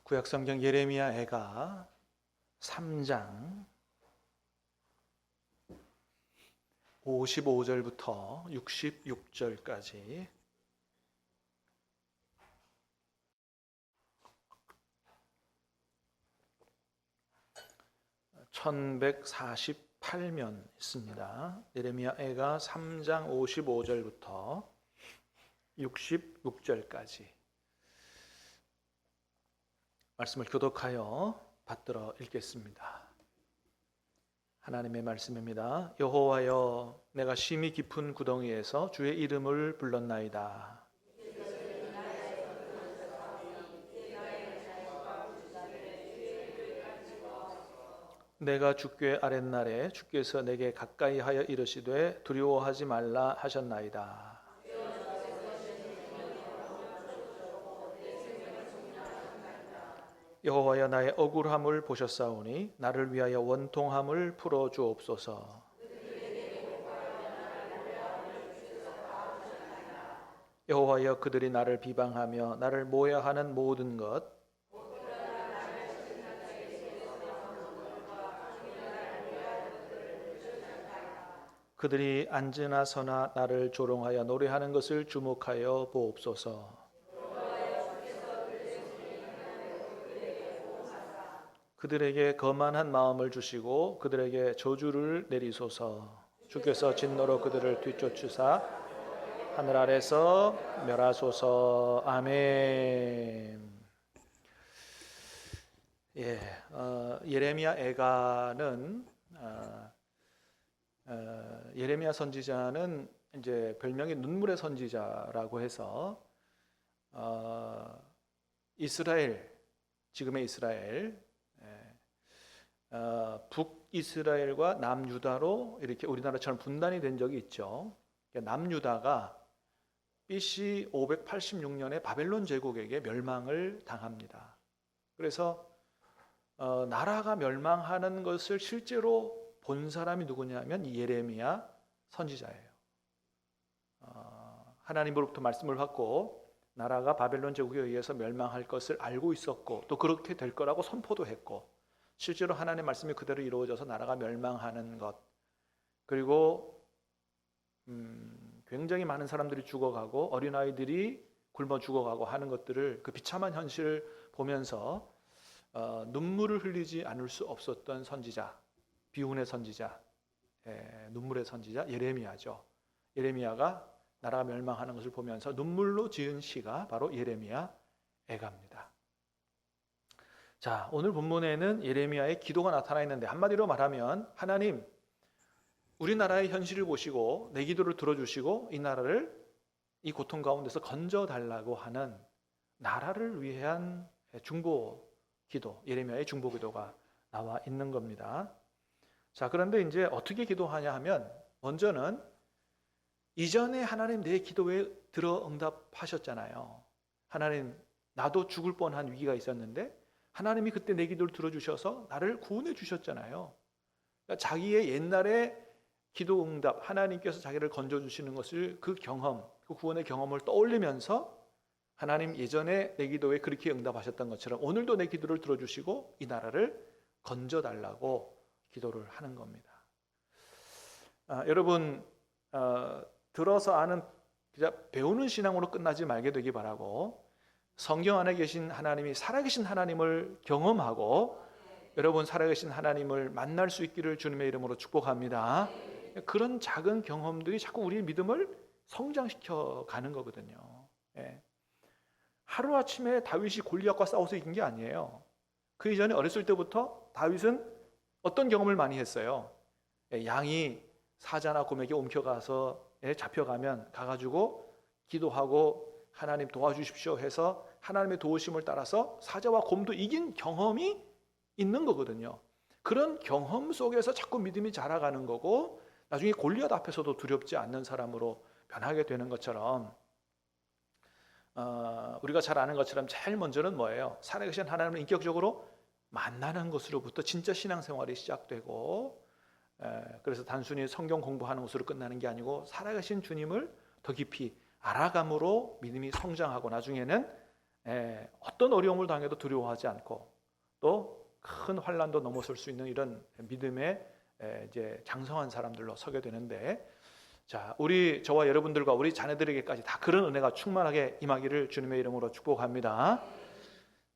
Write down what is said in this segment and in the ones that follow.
구약성경 예레미야애가 3장 55절부터 66절까지 (1148면) 있습니다. 예레미야애가 3장 55절부터 66절까지 말씀을 교독하여 받들어 읽겠습니다. 하나님의 말씀입니다. 여호와여, 내가 심히 깊은 구덩이에서 주의 이름을 불렀나이다. 내가 주께 아랫날에 주께서 내게 가까이 하여 이르시되 두려워하지 말라 하셨나이다. 여호와여, 나의 억울함을 보셨사오니 나를 위하여 원통함을 풀어 주옵소서. 여호와여, 그들이 나를 비방하며 나를 모해하는 모든 것, 그들이 앉으나 서나 나를 조롱하여 노래하는 것을 주목하여 보옵소서. 그들에게 거만한 마음을 주시고 그들에게 저주를 내리소서. 주께서 진노로 그들을 뒤쫓으사 하늘 아래서 멸하소서. 아멘. 예레미야 애가는 예레미야 선지자는 이제 별명이 눈물의 선지자라고 해서 이스라엘, 지금의 이스라엘, 북이스라엘과 남유다로 이렇게 우리나라처럼 분단이 된 적이 있죠. 남유다가 BC 586년에 바벨론 제국에게 멸망을 당합니다. 그래서 나라가 멸망하는 것을 실제로 본 사람이 누구냐면 예레미야 선지자예요. 하나님으로부터 말씀을 받고 나라가 바벨론 제국에 의해서 멸망할 것을 알고 있었고 또 그렇게 될 거라고 선포도 했고 실제로 하나님의 말씀이 그대로 이루어져서 나라가 멸망하는 것, 그리고 굉장히 많은 사람들이 죽어가고 어린아이들이 굶어 죽어가고 하는 것들을, 그 비참한 현실을 보면서 눈물을 흘리지 않을 수 없었던 선지자, 비운의 선지자, 눈물의 선지자 예레미야죠. 예레미야가 나라가 멸망하는 것을 보면서 눈물로 지은 시가 바로 예레미야 애가입니다. 자, 오늘 본문에는 예레미야의 기도가 나타나 있는데 한마디로 말하면 하나님, 우리나라의 현실을 보시고 내 기도를 들어주시고 이 나라를 이 고통 가운데서 건져달라고 하는 나라를 위한 중보 기도, 예레미야의 중보 기도가 나와 있는 겁니다. 자, 그런데 이제 어떻게 기도하냐 하면 먼저는 이전에 하나님 내 기도에 들어 응답하셨잖아요. 하나님, 나도 죽을 뻔한 위기가 있었는데 하나님이 그때 내 기도를 들어주셔서 나를 구원해 주셨잖아요. 그러니까 자기의 옛날에 기도 응답, 하나님께서 자기를 건져주시는 것을, 그 경험, 그 구원의 경험을 떠올리면서 하나님 예전에 내 기도에 그렇게 응답하셨던 것처럼 오늘도 내 기도를 들어주시고 이 나라를 건져달라고 기도를 하는 겁니다. 여러분, 들어서 아는, 배우는 신앙으로 끝나지 말게 되기 바라고 성경 안에 계신 하나님이 살아계신 하나님을 경험하고 여러분 살아계신 하나님을 만날 수 있기를 주님의 이름으로 축복합니다. 그런 작은 경험들이 자꾸 우리의 믿음을 성장시켜 가는 거거든요. 하루아침에 다윗이 골리앗과 싸워서 이긴 게 아니에요. 그 이전에 어렸을 때부터 다윗은 어떤 경험을 많이 했어요. 양이 사자나 곰에게 옮겨가서 잡혀가면 가가지고 기도하고 하나님 도와주십시오 해서 하나님의 도우심을 따라서 사자와 곰도 이긴 경험이 있는 거거든요. 그런 경험 속에서 자꾸 믿음이 자라가는 거고 나중에 골리앗 앞에서도 두렵지 않는 사람으로 변하게 되는 것처럼 우리가 잘 아는 것처럼 제일 먼저는 뭐예요? 살아계신 하나님을 인격적으로 만나는 것으로부터 진짜 신앙생활이 시작되고 그래서 단순히 성경 공부하는 것으로 끝나는 게 아니고 살아계신 주님을 더 깊이 알아감으로 믿음이 성장하고 나중에는 어떤 어려움을 당해도 두려워하지 않고 또 큰 환난도 넘어설 수 있는 이런 믿음의 이제 장성한 사람들로 서게 되는데, 자, 저와 여러분들과 우리 자녀들에게까지 다 그런 은혜가 충만하게 임하기를 주님의 이름으로 축복합니다.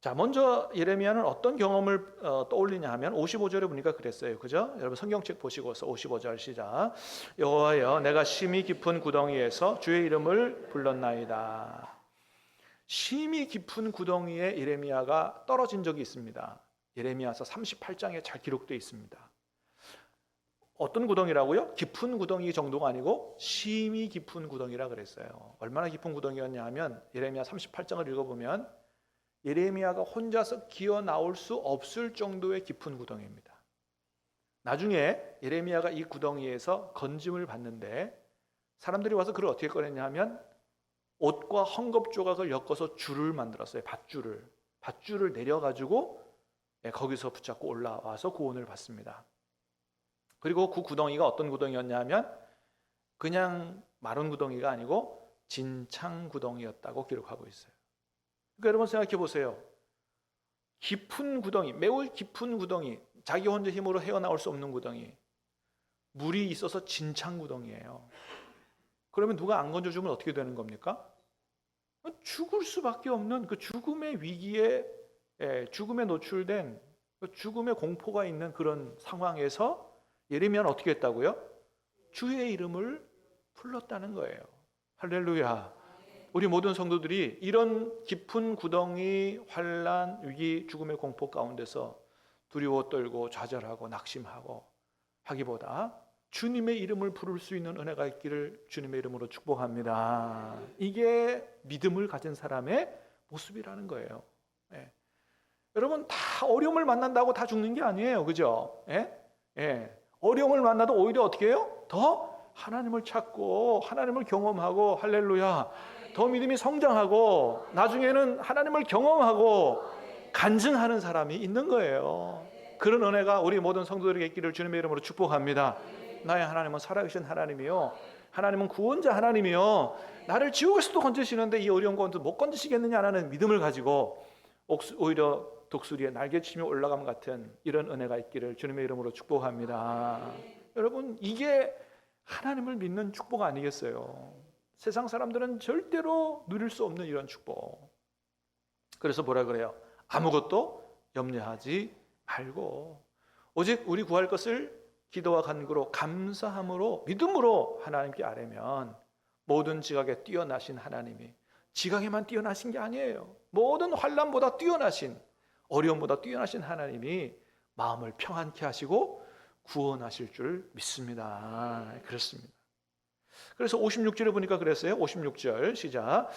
자, 먼저 예레미야는 어떤 경험을 떠올리냐 하면 55절에 보니까 그랬어요. 그죠? 여러분 성경책 보시고서 55절 시작. 여호와여, 내가 심히 깊은 구덩이에서 주의 이름을 불렀나이다. 심히 깊은 구덩이에 예레미야가 떨어진 적이 있습니다. 예레미야서 38장에 잘 기록되어 있습니다. 어떤 구덩이라고요? 깊은 구덩이 정도가 아니고 심히 깊은 구덩이라 그랬어요. 얼마나 깊은 구덩이였냐 하면 예레미야 38장을 읽어보면 예레미야가 혼자서 기어 나올 수 없을 정도의 깊은 구덩이입니다. 나중에 예레미야가 이 구덩이에서 건짐을 받는데 사람들이 와서 그걸 어떻게 꺼냈냐 하면 옷과 헝겊 조각을 엮어서 줄을 만들었어요. 밧줄을 내려가지고 거기서 붙잡고 올라와서 구원을 받습니다. 그리고 그 구덩이가 어떤 구덩이였냐 하면 그냥 마른 구덩이가 아니고 진창 구덩이였다고 기록하고 있어요. 그러니까 여러분 생각해 보세요. 깊은 구덩이, 매우 깊은 구덩이, 자기 혼자 힘으로 헤어나올 수 없는 구덩이, 물이 있어서 진창 구덩이에요. 그러면 누가 안 건져주면 어떻게 되는 겁니까? 죽을 수밖에 없는 그 죽음의 위기에, 죽음에 노출된 죽음의 공포가 있는 그런 상황에서 예레미야는 어떻게 했다고요? 주의 이름을 불렀다는 거예요. 할렐루야. 우리 모든 성도들이 이런 깊은 구덩이, 환난, 위기, 죽음의 공포 가운데서 두려워 떨고 좌절하고 낙심하고 하기보다 주님의 이름을 부를 수 있는 은혜가 있기를 주님의 이름으로 축복합니다. 이게 믿음을 가진 사람의 모습이라는 거예요. 여러분, 다 어려움을 만난다고 다 죽는 게 아니에요. 그죠? 어려움을 만나도 오히려 어떻게 해요? 더 하나님을 찾고 하나님을 경험하고, 할렐루야, 더 믿음이 성장하고 나중에는 하나님을 경험하고 간증하는 사람이 있는 거예요. 그런 은혜가 우리 모든 성도들에게 있기를 주님의 이름으로 축복합니다. 나의 하나님은 살아계신 하나님이요, 하나님은 구원자 하나님이요, 나를 지옥에서도 건지시는데 이 어려운 가운데 못 건지시겠느냐라는 믿음을 가지고 오히려 독수리의 날개치며 올라감 같은 이런 은혜가 있기를 주님의 이름으로 축복합니다. 여러분, 이게 하나님을 믿는 축복 아니겠어요? 세상 사람들은 절대로 누릴 수 없는 이런 축복. 그래서 뭐라 그래요? 아무것도 염려하지 말고 오직 우리 구할 것을 기도와 간구로 감사함으로 믿음으로 하나님께 아뢰면 모든 지각에 뛰어나신 하나님이, 지각에만 뛰어나신 게 아니에요, 모든 환난보다 뛰어나신, 어려움보다 뛰어나신 하나님이 마음을 평안케 하시고 구원하실 줄 믿습니다. 그렇습니다. 그래서 56절에 보니까 그랬어요. 56절 시작.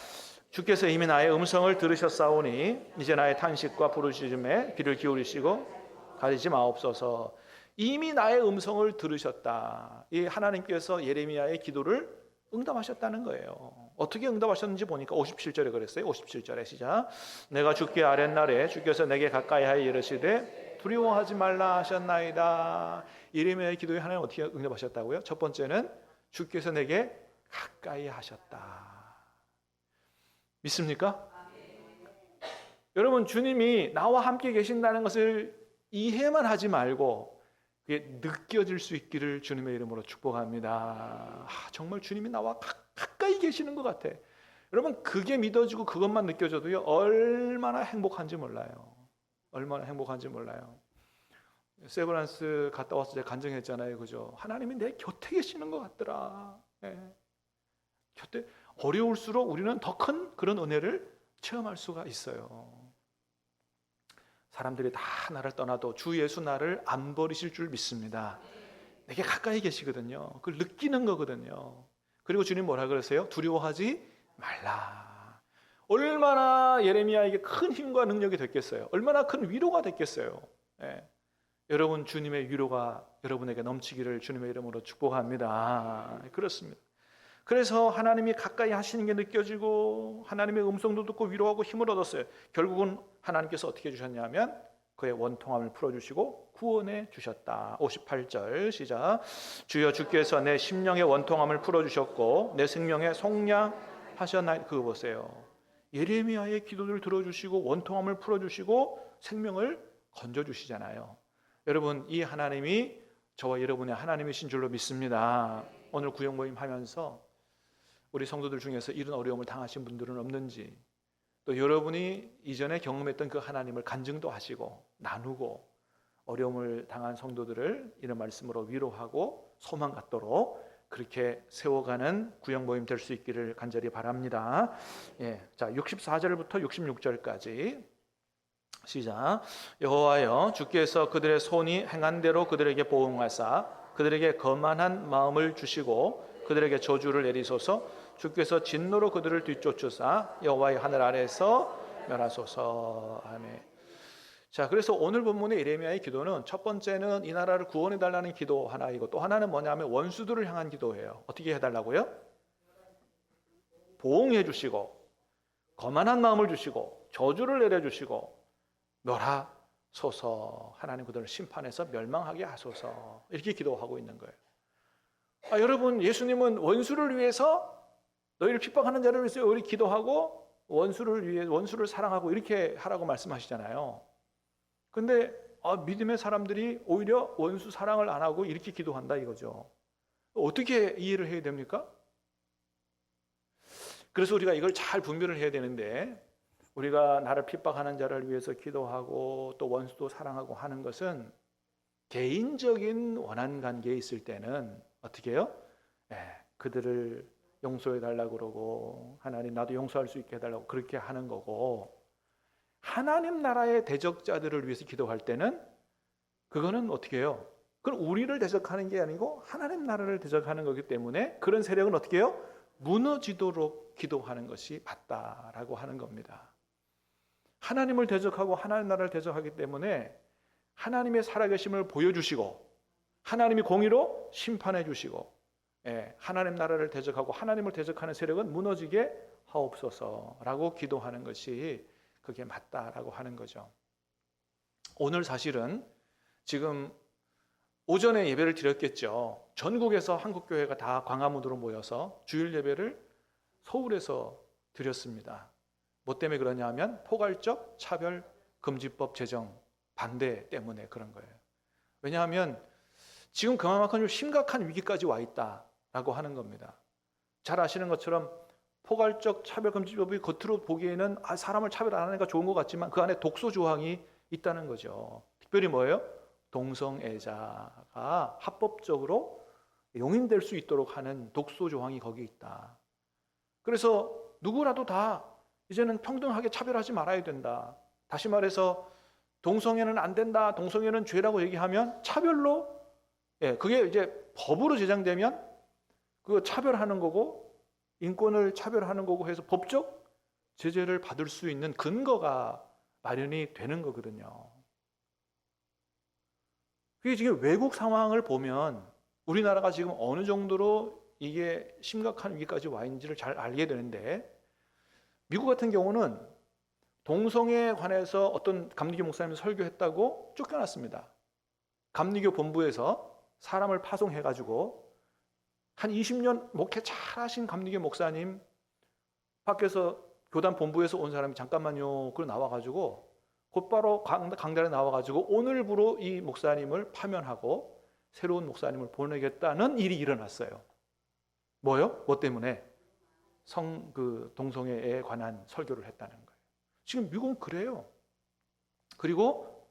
주께서 이미 나의 음성을 들으셨사오니 이제 나의 탄식과 부르짖음에 귀를 기울이시고 가리지 마옵소서. 이미 나의 음성을 들으셨다. 이 하나님께서 예레미야의 기도를 응답하셨다는 거예요. 어떻게 응답하셨는지 보니까 57절에 그랬어요. 57절에 시작. 내가 주께 아랫날에 주께서 내게 가까이 하여 이르시되 두려워하지 말라 하셨나이다. 예레미야의 기도에 하나님 어떻게 응답하셨다고요? 첫 번째는 주께서 내게 가까이 하셨다. 믿습니까? 여러분, 주님이 나와 함께 계신다는 것을 이해만 하지 말고 그게 느껴질 수 있기를 주님의 이름으로 축복합니다. 정말 주님이 나와 가까이 계시는 것 같아. 여러분, 그게 믿어지고 그것만 느껴져도요, 얼마나 행복한지 몰라요. 얼마나 행복한지 몰라요. 세브란스 갔다 와서 제가 간증했잖아요. 그죠? 하나님이 내 곁에 계시는 것 같더라. 곁에, 어려울수록 우리는 더 큰 그런 은혜를 체험할 수가 있어요. 사람들이 다 나를 떠나도 주 예수 나를 안 버리실 줄 믿습니다. 내게 가까이 계시거든요. 그걸 느끼는 거거든요. 그리고 주님 뭐라 그러세요? 두려워하지 말라. 얼마나 예레미야에게 큰 힘과 능력이 됐겠어요. 얼마나 큰 위로가 됐겠어요. 여러분, 주님의 위로가 여러분에게 넘치기를 주님의 이름으로 축복합니다. 그렇습니다. 그래서 하나님이 가까이 하시는 게 느껴지고 하나님의 음성도 듣고 위로하고 힘을 얻었어요. 결국은 하나님께서 어떻게 해주셨냐면 그의 원통함을 풀어주시고 구원해 주셨다. 58절 시작. 주여 주께서 내 심령의 원통함을 풀어주셨고 내 생명의 속량하셨나이다. 그거 보세요. 예레미야의 기도를 들어주시고 원통함을 풀어주시고 생명을 건져주시잖아요. 여러분, 이 하나님이 저와 여러분의 하나님이신 줄로 믿습니다. 오늘 구역 모임 하면서 우리 성도들 중에서 이런 어려움을 당하신 분들은 없는지, 또 여러분이 이전에 경험했던 그 하나님을 간증도 하시고 나누고 어려움을 당한 성도들을 이런 말씀으로 위로하고 소망 갖도록 그렇게 세워가는 구역 모임 될 수 있기를 간절히 바랍니다. 자, 64절부터 66절까지 시작. 여호와여, 주께서 그들의 손이 행한 대로 그들에게 보응하사 그들에게 거만한 마음을 주시고 그들에게 저주를 내리소서. 주께서 진노로 그들을 뒤쫓으사 여호와의 하늘 아래에서 멸하소서. 아멘. 자, 그래서 오늘 본문의 예레미야의 기도는 첫 번째는 이 나라를 구원해 달라는 기도 하나이고, 또 하나는 뭐냐면 원수들을 향한 기도예요. 어떻게 해달라고요? 보응해 주시고 거만한 마음을 주시고 저주를 내려주시고 멸하소서. 하나님 그들을 심판해서 멸망하게 하소서. 이렇게 기도하고 있는 거예요. 여러분, 예수님은 원수를 위해서, 너희를 핍박하는 자를 위해서 우리 기도하고 원수를 사랑하고 이렇게 하라고 말씀하시잖아요. 근데 믿음의 사람들이 오히려 원수 사랑을 안 하고 이렇게 기도한다 이거죠. 어떻게 이해를 해야 됩니까? 그래서 우리가 이걸 잘 분별을 해야 되는데, 우리가 나를 핍박하는 자를 위해서 기도하고 또 원수도 사랑하고 하는 것은 개인적인 원한 관계에 있을 때는 어떻게 해요? 그들을 용서해 달라고 그러고, 하나님 나도 용서할 수 있게 해달라고 그렇게 하는 거고, 하나님 나라의 대적자들을 위해서 기도할 때는 그거는 어떻게 해요? 그건 우리를 대적하는 게 아니고 하나님 나라를 대적하는 거기 때문에 그런 세력은 어떻게 해요? 무너지도록 기도하는 것이 맞다라고 하는 겁니다. 하나님을 대적하고 하나님 나라를 대적하기 때문에 하나님의 살아계심을 보여주시고 하나님이 공의로 심판해 주시고, 하나님 나라를 대적하고 하나님을 대적하는 세력은 무너지게 하옵소서라고 기도하는 것이 그게 맞다라고 하는 거죠. 오늘 사실은 지금 오전에 예배를 드렸겠죠. 전국에서 한국교회가 다 광화문으로 모여서 주일 예배를 서울에서 드렸습니다. 뭐 때문에 그러냐 하면 포괄적 차별금지법 제정 반대 때문에 그런 거예요. 왜냐하면 지금 그만큼 심각한 위기까지 와 있다라고 하는 겁니다. 잘 아시는 것처럼 포괄적 차별금지법이 겉으로 보기에는 사람을 차별 안 하니까 좋은 것 같지만 그 안에 독소 조항이 있다는 거죠. 특별히 뭐예요? 동성애자가 합법적으로 용인될 수 있도록 하는 독소 조항이 거기 있다. 그래서 누구라도 다 이제는 평등하게 차별하지 말아야 된다. 다시 말해서 동성애는 안 된다, 동성애는 죄라고 얘기하면 차별로, 그게 이제 법으로 제정되면 그거 차별하는 거고 인권을 차별하는 거고 해서 법적 제재를 받을 수 있는 근거가 마련이 되는 거거든요. 그게 지금 외국 상황을 보면 우리나라가 지금 어느 정도로 이게 심각한 위기까지 와 있는지를 잘 알게 되는데, 미국 같은 경우는 동성애에 관해서 어떤 감리교 목사님이 설교했다고 쫓겨났습니다. 감리교 본부에서 사람을 파송해가지고 한 20년 목회 잘하신 감리교 목사님 밖에서 교단 본부에서 온 사람이 잠깐만요 그러고 나와가지고 곧바로 강단에 나와가지고 오늘부로 이 목사님을 파면하고 새로운 목사님을 보내겠다는 일이 일어났어요. 뭐요? 뭐 때문에? 동성애에 관한 설교를 했다는 거예요. 지금 미국은 그래요. 그리고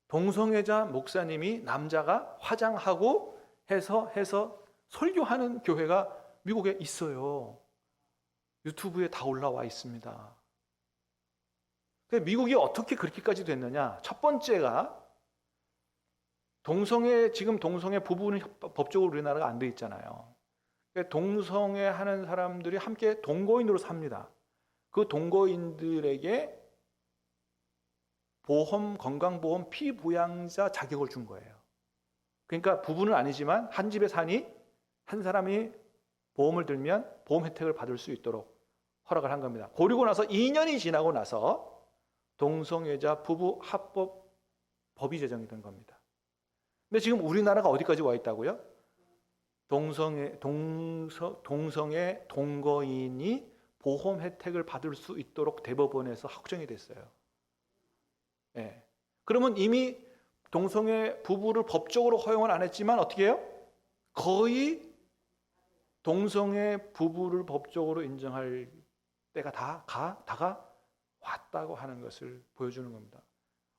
동성애자 목사님이 남자가 화장하고 해서 설교하는 교회가 미국에 있어요. 유튜브에 다 올라와 있습니다. 미국이 어떻게 그렇게까지 됐느냐? 첫 번째가 지금 동성애 부부는 법적으로 우리나라가 안 돼 있잖아요. 동성애 하는 사람들이 함께 동거인으로 삽니다. 그 동거인들에게 건강보험 피부양자 자격을 준 거예요. 그러니까 부부는 아니지만 한 집에 사니 한 사람이 보험을 들면 보험 혜택을 받을 수 있도록 허락을 한 겁니다. 그리고 나서 2년이 지나고 나서 동성애자 부부 합법 법이 제정이 된 겁니다. 근데 지금 우리나라가 어디까지 와 있다고요? 동성애 동거인이 보험 혜택을 받을 수 있도록 대법원에서 확정이 됐어요. 예. 그러면 이미 동성애 부부를 법적으로 허용을 안 했지만 어떻게 해요? 거의 동성애 부부를 법적으로 인정할 때가 다가 왔다고 하는 것을 보여주는 겁니다.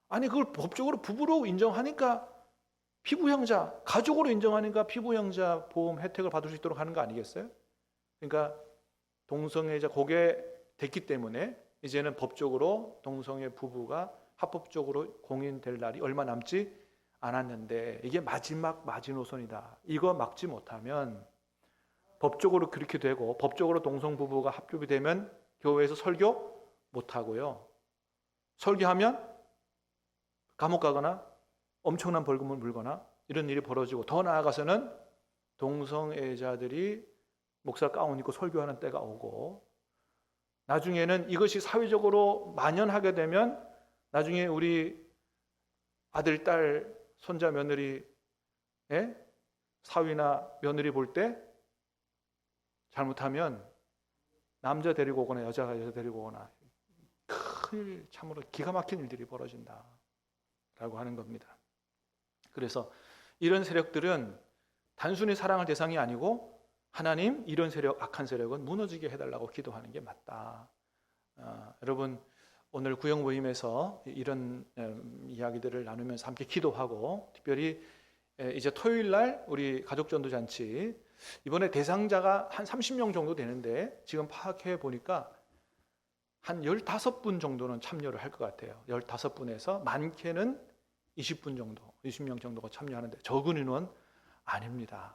아니 그걸 법적으로 부부로 인정하니까 피부형자, 가족으로 인정하니까 피부형자 보험 혜택을 받을 수 있도록 하는 거 아니겠어요? 그러니까 동성애자 그게 됐기 때문에 이제는 법적으로 동성애 부부가 합법적으로 공인될 날이 얼마 남지 않았는데 이게 마지막 마지노선이다. 이거 막지 못하면 법적으로 그렇게 되고 법적으로 동성 부부가 합법이 되면 교회에서 설교 못 하고요. 설교하면 감옥 가거나 엄청난 벌금을 물거나 이런 일이 벌어지고 더 나아가서는 동성애자들이 목사 가운 입고 설교하는 때가 오고 나중에는 이것이 사회적으로 만연하게 되면 나중에 우리 아들, 딸, 손자, 며느리 사위나 며느리 볼 때 잘못하면 남자 데리고 오거나 여자 데리고 오거나 큰일, 참으로 기가 막힌 일들이 벌어진다라고 하는 겁니다. 그래서 이런 세력들은 단순히 사랑할 대상이 아니고 하나님 이런 세력, 악한 세력은 무너지게 해달라고 기도하는 게 맞다. 여러분 오늘 구역 모임에서 이런 이야기들을 나누면서 함께 기도하고 특별히 이제 토요일 날 우리 가족전도잔치 이번에 대상자가 한 30명 정도 되는데 지금 파악해 보니까 한 15분 정도는 참여를 할 것 같아요. 15분에서 많게는 20분 정도, 20명 정도가 참여하는데 적은 인원 아닙니다.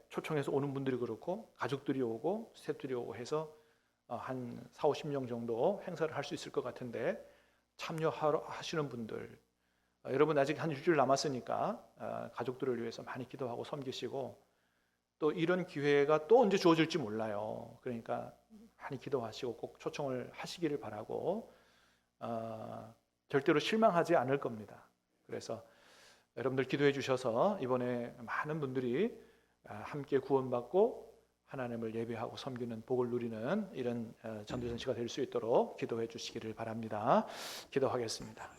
초청해서 오는 분들이 그렇고 가족들이 오고 스태프들이 오고 해서 한 4, 50명 정도 행사를 할 수 있을 것 같은데 참여하시는 분들 여러분 아직 한 일주일 남았으니까 가족들을 위해서 많이 기도하고 섬기시고 또 이런 기회가 또 언제 주어질지 몰라요. 그러니까 많이 기도하시고 꼭 초청을 하시기를 바라고 절대로 실망하지 않을 겁니다. 그래서 여러분들 기도해 주셔서 이번에 많은 분들이 함께 구원받고 하나님을 예배하고 섬기는 복을 누리는 이런 전도전시가 될 수 있도록 기도해 주시기를 바랍니다. 기도하겠습니다.